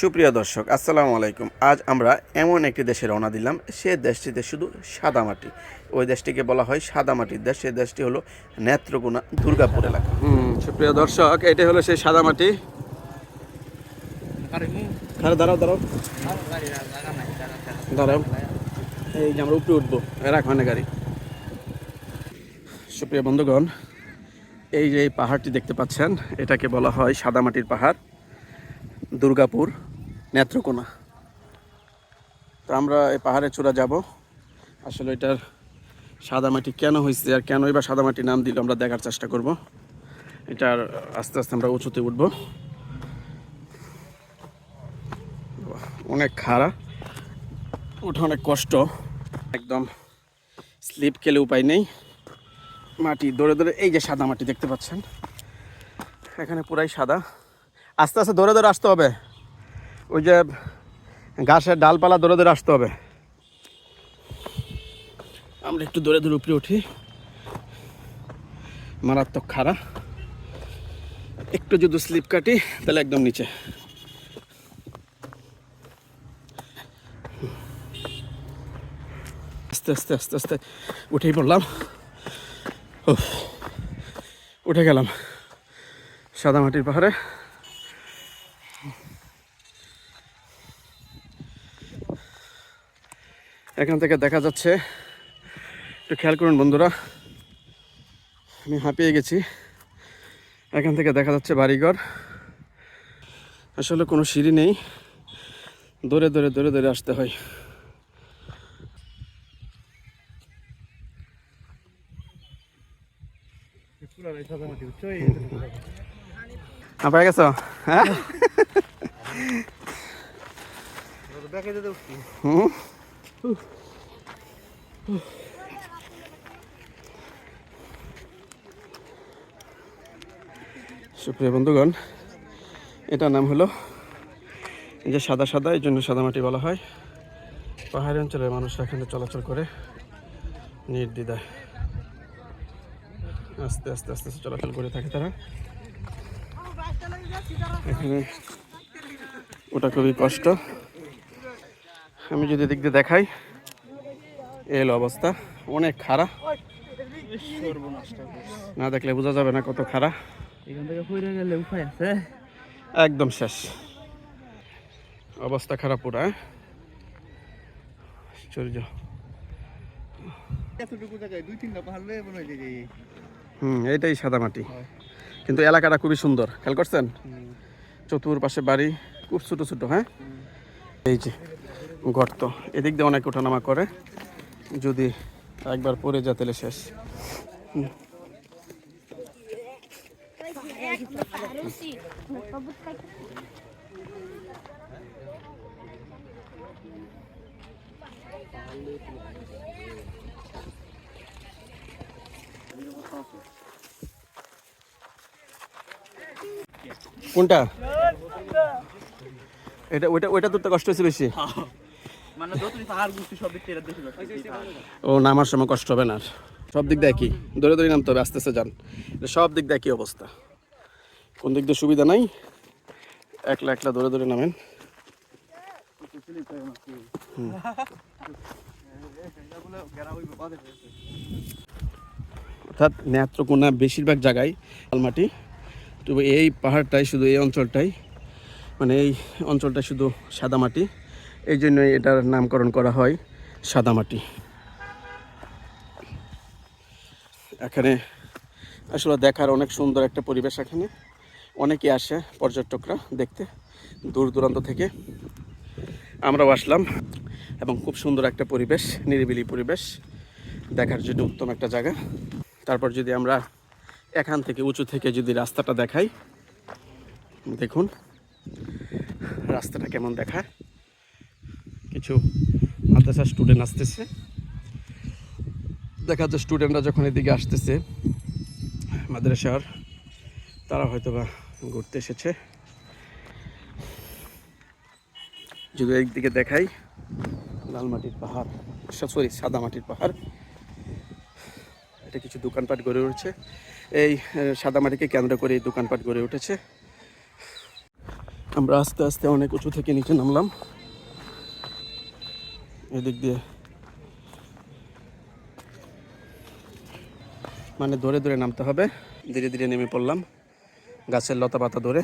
সুপ্রিয় দর্শক আসসালামু আলাইকুম। আজ আমরা এমন একটি দেশে রওনা দিলাম, সে দেশটিতে শুধু সাদামাটি। ওই দেশটিকে বলা হয় সাদামাটির দেশ। সে দেশটি হলো নেত্রকোনা দুর্গাপুর এলাকা। সুপ্রিয় দর্শক, এটা হলো সেই সাদামাটি। দাঁড়াও দাঁড়াও দাঁড়াও, এই যে আমরা উপরে উঠবো, রাখো না গাড়ি। সুপ্রিয় বন্ধুগণ, এই যে পাহাড়টি দেখতে পাচ্ছেন, এটাকে বলা হয় সাদামাটির পাহাড়, দুর্গাপুর, নেত্রকোনা। তো আমরা এই পাহাড়ে চূড়া যাব। আসলে এটার সাদামাটি কেন হয়েছে আর কেনই বা সাদামাটি নাম দিল আমরা দেখার চেষ্টা করব। এটার আস্তে আস্তে আমরা উঁচুতে উঠব। অনেক খাড়া, ওঠা অনেক কষ্ট, একদম স্লিপ খেলে উপায় নেই। মাটি দৌড়ে দৌড়ে, এই যে সাদা মাটি দেখতে পাচ্ছেন, এখানে পুরাই সাদা। আস্তে আস্তে দৌড়ে দৌড়ে আসতে হবে, ওই যে গাছের ডালপালা দৌড়ে দৌড়ে আসতে হবে। আমরা একটু দৌড়ে দৌড়ে উপরে উঠি। মারাত্মক খাড়া, একটু যদি স্লিপ কাটি তাহলে একদম নিচে। আস্তে আস্তে আস্তে আস্তে উঠেই পড়লাম। উঠে গেলাম সাদামাটির পাহাড়ে। এখান থেকে দেখা যাচ্ছে, একটু খেয়াল করুন বন্ধুরা, আমি হাঁপিয়ে গেছি। এখান থেকে দেখা যাচ্ছে বাড়িঘর। আসলে কোনো সিঁড়ি নেই, দৌড়ে দৌড়ে দৌড়ে দৌড়ে আসতে হয়। হাঁপায় গেছ? হ্যাঁ, সুপ্রিয় বন্ধুগণ, এটার নাম হলো, এই যে সাদা সাদা, এই জন্য সাদামাটি বলা হয়। পাহাড়ি অঞ্চলের মানুষরা এখানে চলাচল করে নির্দ্বিধায়, আস্তে আস্তে আস্তে আস্তে চলাচল করে থাকে তারা। এখানে ওটা খুবই কষ্ট। আমি যদি দিক দিয়ে দেখাই, এলো অবস্থা, অনেক খাড়া। না দেখলে বোঝা যাবে না কত খাড়া। এখান থেকে পড়ে গেলে উপায় আছে? একদম শেষ অবস্থা, খারাপ পুরা। আশ্চর্য। এতটুকু জায়গায় 2-3টা পাহাড় লয়ে মনে হয় যে এইটাই সাদামাটি, কিন্তু এলাকাটা খুবই সুন্দর। খেয়াল করছেন, চতুর্পাশে বাড়ি, খুব ছোট ছোট। হ্যাঁ, এই যে গর্ত, এদিক দিয়ে অনেক ওঠানামা করে, যদি একবার পড়ে যায় তাহলে শেষ। কোনটা? এটা ওইটা ওইটা তো কষ্ট হয়েছে বেশি। মানে যতই পাহাড় ঘুরছি সব দিক থেকে দেখি ও নামার সময় কষ্ট হবে না আর। সব দিক দিয়ে কি দৌড়ে দৌড়ে নামতে হবে, আস্তে আস্তে যান। সব দিক দিয়ে কি অবস্থা, কোন দিক দিয়ে সুবিধা নাই, একলা একলা দৌড়ে দৌড়ে নামেন। অর্থাৎ নেত্রকোনা বেশিরভাগ জায়গায় লালমাটি, তবে এই পাহাড়টাই শুধু, এই অঞ্চলটাই, মানে এই অঞ্চলটা শুধু সাদামাটি। এই জন্যই এটার নামকরণ করা হয় সাদামাটি। এখানে আসলে দেখার অনেক সুন্দর একটা পরিবেশ। এখানে অনেকে আসে পর্যটকরা দেখতে, দূর দূরান্ত থেকে। আমরাও আসলাম, এবং খুব সুন্দর একটা পরিবেশ, নিরিবিলি পরিবেশ, দেখার জন্য উত্তম একটা জায়গা। তারপর যদি আমরা এখান থেকে উঁচু থেকে যদি রাস্তাটা দেখাই, দেখুন রাস্তাটা কেমন দেখায়। কিছু মাদ্রাসার স্টুডেন্ট আসতেছে, দেখা যাচ্ছে স্টুডেন্টরা যখন এদিকে আসতেছে মাদ্রাসার, তারা হয়তো বা ঘুরতে এসেছে। যদি একদিকে দেখাই, লালমাটির পাহাড়, সরি সাদামাটির পাহাড়। এটা কিছু দোকানপাট গড়ে উঠেছে, এই সাদামাটিকে কেন্দ্র করে দোকানপাট গড়ে উঠেছে। আমরা আস্তে আস্তে অনেক উঁচু থেকে নিচে নামলাম, এদিক দিয়ে মানে ধরে ধরে নামতে হবে। ধীরে ধীরে নেমে পড়লাম গাছের লতা পাতা ধরে।